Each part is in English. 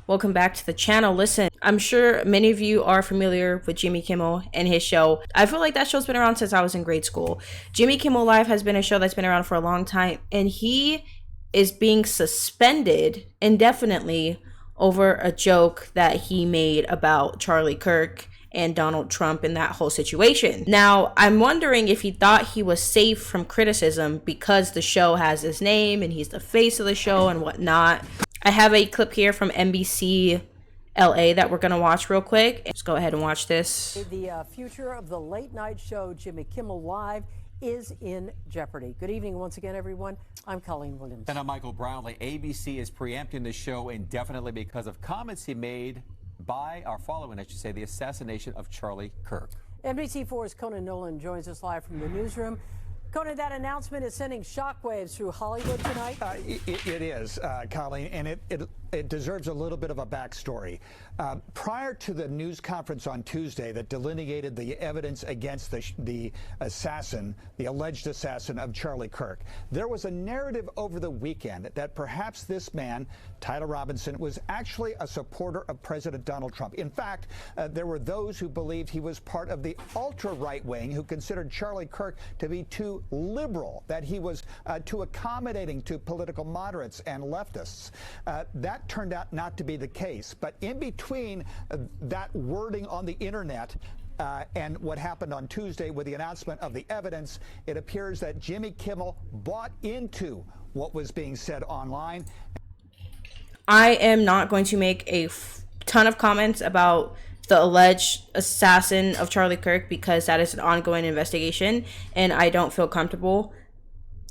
Welcome back to the channel. Listen, I'm sure many of you are familiar with Jimmy Kimmel and his show. I feel like that show's been around since I was in grade school. Jimmy Kimmel Live has been a show that's been around for a long time, and he is being suspended indefinitely over a joke that he made about Charlie Kirk and Donald Trump in that whole situation. Now, I'm wondering if he thought he was safe from criticism because the show has his name and he's the face of the show and whatnot. I have a clip here from NBC LA that we're gonna watch real quick. Let's go ahead and watch this. The future of the late night show Jimmy Kimmel Live is in jeopardy. Good evening once again, everyone. I'm Colleen Williams. And I'm Michael Brownlee. ABC is preempting the show indefinitely because of comments he made following, I should say, the assassination of Charlie Kirk. NBC4's Conan Nolan joins us live from the newsroom. Conan, that announcement is sending shockwaves through Hollywood tonight. It is, Colleen, and it deserves a little bit of a backstory. Prior to the news conference on Tuesday that delineated the evidence against the assassin, the alleged assassin of Charlie Kirk, there was a narrative over the weekend that perhaps this man, Tyler Robinson, was actually a supporter of President Donald Trump. In fact, there were those who believed he was part of the ultra-right wing who considered Charlie Kirk to be too liberal, that he was too accommodating to political moderates and leftists. That turned out not to be the case. But in between that wording on the internet and what happened on Tuesday with the announcement of the evidence, it appears that Jimmy Kimmel bought into what was being said online. I am not going to make a ton of comments about the alleged assassin of Charlie Kirk because that is an ongoing investigation, and I don't feel comfortable,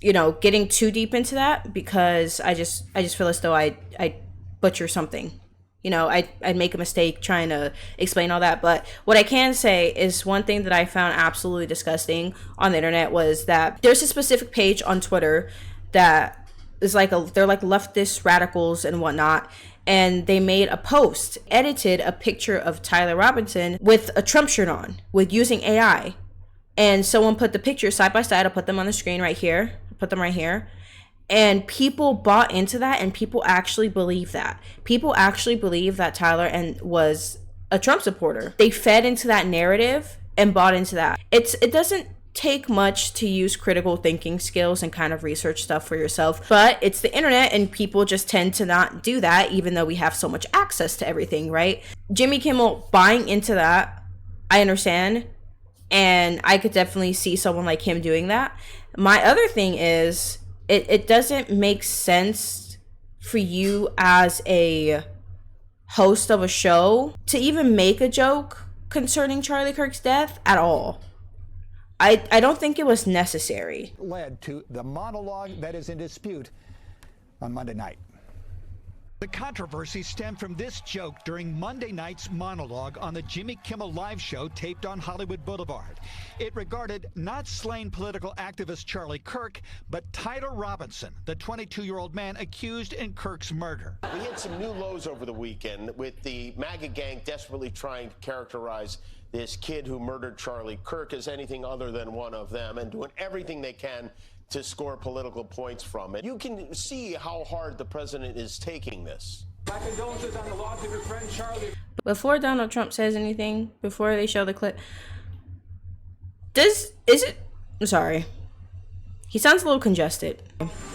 getting too deep into that because I just feel as though I butcher something. I'd make a mistake trying to explain all that. But what I can say is one thing that I found absolutely disgusting on the internet was that there's a specific page on Twitter that is they're like leftist radicals and whatnot. And they made a post, edited a picture of Tyler Robinson with a Trump shirt on, with using AI. And someone put the picture side by side. I'll put them on the screen right here. Put them right here. And people bought into that, and people actually believe that. People actually believe that Tyler was a Trump supporter. They fed into that narrative and bought into that. It doesn't take much to use critical thinking skills and kind of research stuff for yourself, but it's the internet and people just tend to not do that, even though we have so much access to everything, right? Jimmy Kimmel buying into that, I understand, and I could definitely see someone like him doing that. My other thing is it doesn't make sense for you as a host of a show to even make a joke concerning Charlie Kirk's death at all. I don't think it was necessary. Led to the monologue that is in dispute on Monday night. The controversy stemmed from this joke during Monday night's monologue on the Jimmy Kimmel Live show taped on Hollywood Boulevard. It regarded not slain political activist Charlie Kirk, but Tyler Robinson, the 22-year-old man accused in Kirk's murder. We hit some new lows over the weekend with the MAGA gang desperately trying to characterize this kid who murdered Charlie Kirk as anything other than one of them and doing everything they can to score political points from it. You can see how hard the president is taking this. My condolences on the loss of your friend Charlie. Before Donald Trump says anything, before they show the clip, I'm sorry. He sounds a little congested.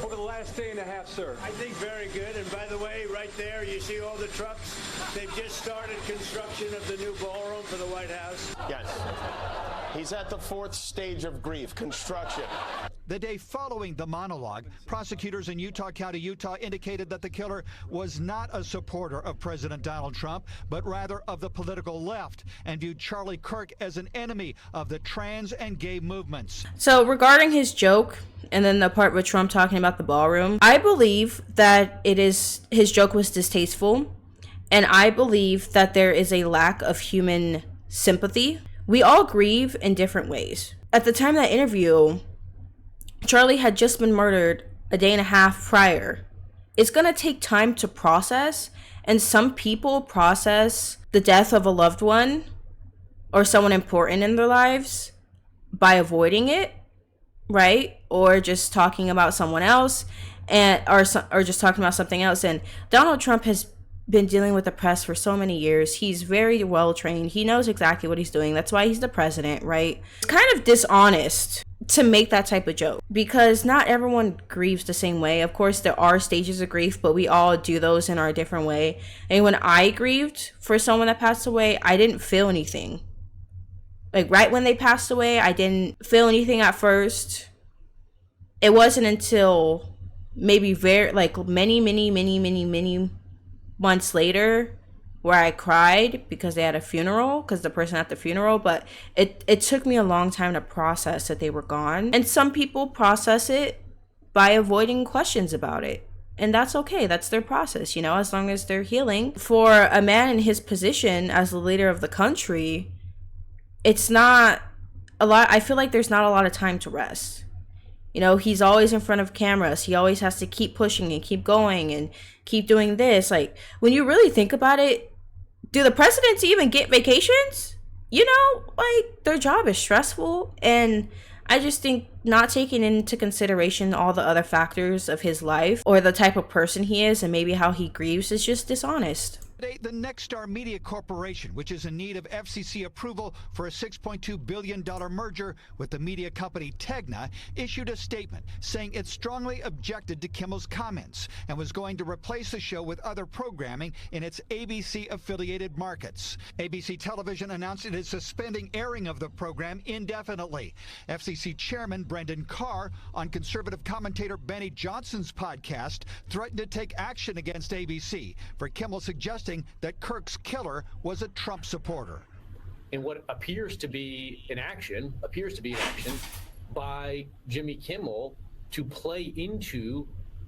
Over the last day and a half, sir. I think very good. And by the way, right there, you see all the trucks? They've just started construction of the new ballroom for the White House. Yes. He's at the fourth stage of grief, construction. The day following the monologue, prosecutors in Utah County, Utah indicated that the killer was not a supporter of President Donald Trump, but rather of the political left, and viewed Charlie Kirk as an enemy of the trans and gay movements. So regarding his joke, and then the part with Trump talking about the ballroom, I believe that his joke was distasteful, and I believe that there is a lack of human sympathy. We all grieve in different ways. At the time of that interview, Charlie had just been murdered a day and a half prior. It's going to take time to process, and some people process the death of a loved one or someone important in their lives by avoiding it, right? Or just talking about someone else, or just talking about something else. And Donald Trump has been dealing with the press for so many years. He's very well trained. He knows exactly what he's doing. That's why he's the president, right? It's kind of dishonest to make that type of joke because not everyone grieves the same way. Of course, there are stages of grief, but we all do those in our different way. And when I grieved for someone that passed away, I didn't feel anything. Like right when they passed away, I didn't feel anything at first. It wasn't until maybe many months later where I cried because they had a funeral, because the person at the funeral, but it took me a long time to process that they were gone. And some people process it by avoiding questions about it. And that's okay. That's their process, as long as they're healing. For a man in his position as the leader of the country, it's not a lot. I feel like there's not a lot of time to rest. He's always in front of cameras. He always has to keep pushing and keep going and keep doing this. Like, when you really think about it, do the presidents even get vacations? Like, their job is stressful. And I just think not taking into consideration all the other factors of his life or the type of person he is and maybe how he grieves is just dishonest. The Nexstar Media Corporation, which is in need of FCC approval for a $6.2 billion merger with the media company Tegna, issued a statement saying it strongly objected to Kimmel's comments and was going to replace the show with other programming in its ABC-affiliated markets. ABC Television announced it is suspending airing of the program indefinitely. FCC Chairman Brendan Carr, on conservative commentator Benny Johnson's podcast, threatened to take action against ABC for Kimmel suggesting that Kirk's killer was a Trump supporter. In what appears to be an action by Jimmy Kimmel to play into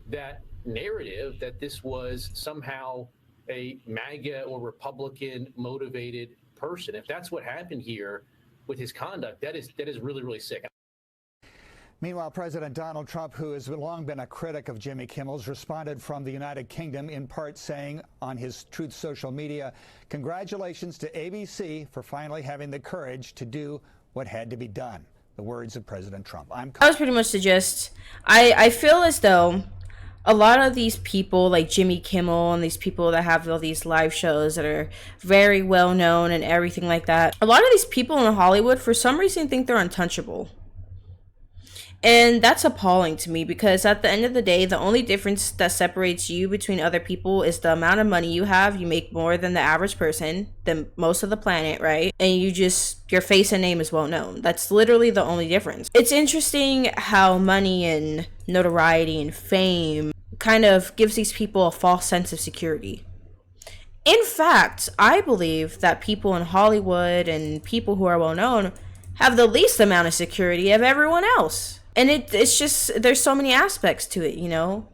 that narrative that this was somehow a MAGA or Republican motivated person. If that's what happened here with his conduct, that is really, really sick. Meanwhile, President Donald Trump, who has long been a critic of Jimmy Kimmel's, responded from the United Kingdom, in part saying on his Truth social media, "Congratulations to ABC for finally having the courage to do what had to be done." The words of President Trump. That was pretty much the gist. I feel as though a lot of these people like Jimmy Kimmel and these people that have all these live shows that are very well known and everything like that, a lot of these people in Hollywood for some reason think they're untouchable. And that's appalling to me because at the end of the day, the only difference that separates you between other people is the amount of money you have. You make more than the average person, than most of the planet, right? And your face and name is well known. That's literally the only difference. It's interesting how money and notoriety and fame kind of gives these people a false sense of security. In fact, I believe that people in Hollywood and people who are well known have the least amount of security of everyone else. And it's just, there's so many aspects to it,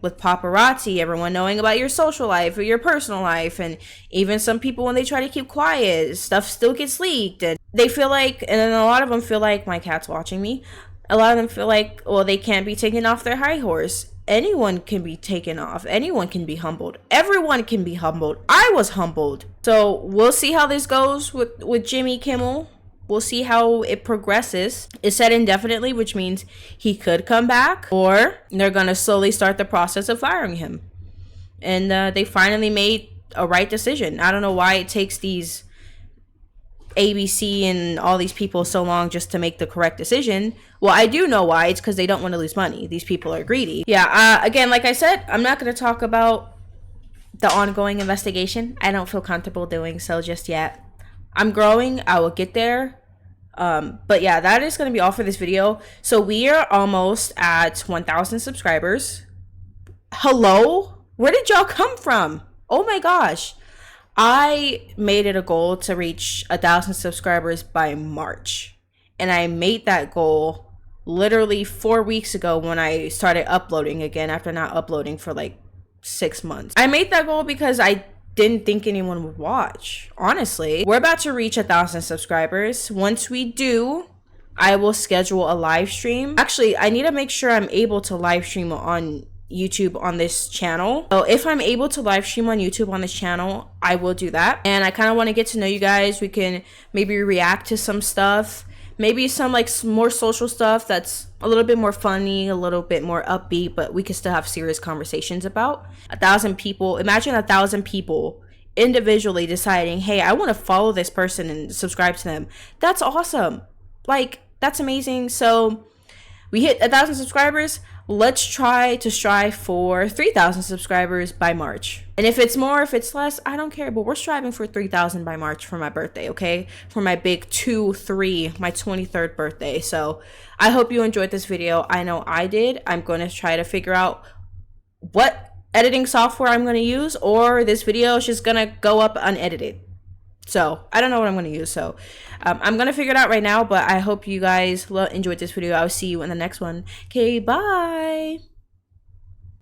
with paparazzi, everyone knowing about your social life or your personal life. And even some people, when they try to keep quiet, stuff still gets leaked. And they feel like, and then a lot of them feel like, my cat's watching me, a lot of them feel like, well, they can't be taken off their high horse. Anyone can be taken off. Anyone can be humbled. Everyone can be humbled. I was humbled. So we'll see how this goes with Jimmy Kimmel. We'll see how it progresses. It's said indefinitely, which means he could come back, or they're going to slowly start the process of firing him. And they finally made a right decision. I don't know why it takes these ABC and all these people so long just to make the correct decision. Well, I do know why. It's because they don't want to lose money. These people are greedy. Yeah, again, like I said, I'm not going to talk about the ongoing investigation. I don't feel comfortable doing so just yet. I'm growing. I will get there. But yeah, that is going to be all for this video. So we are almost at 1,000 subscribers. Hello? Where did y'all come from? Oh my gosh. I made it a goal to reach 1,000 subscribers by March. And I made that goal literally 4 weeks ago when I started uploading again after not uploading for like 6 months. I made that goal because I didn't think anyone would watch. Honestly, we're about to reach 1,000 subscribers. Once we do, I will schedule a live stream. Actually, I need to make sure I'm able to live stream on YouTube on this channel. So if I'm able to live stream on YouTube on this channel, I will do that. And I kind of want to get to know you guys. We can maybe react to some stuff. Maybe some like more social stuff that's a little bit more funny, a little bit more upbeat, but we can still have serious conversations about. 1,000 people. Imagine 1,000 people individually deciding, hey, I want to follow this person and subscribe to them. That's awesome. Like, that's amazing. So we hit 1,000 subscribers. Let's try to strive for 3,000 subscribers by March. And if it's more, if it's less, I don't care. But we're striving for 3,000 by March for my birthday, okay? For my big 2-3, my 23rd birthday. So I hope you enjoyed this video. I know I did. I'm going to try to figure out what editing software I'm going to use, or this video is just going to go up unedited. So I don't know what I'm going to use. So I'm going to figure it out right now, but I hope you guys enjoyed this video. I'll see you in the next one. Okay, bye.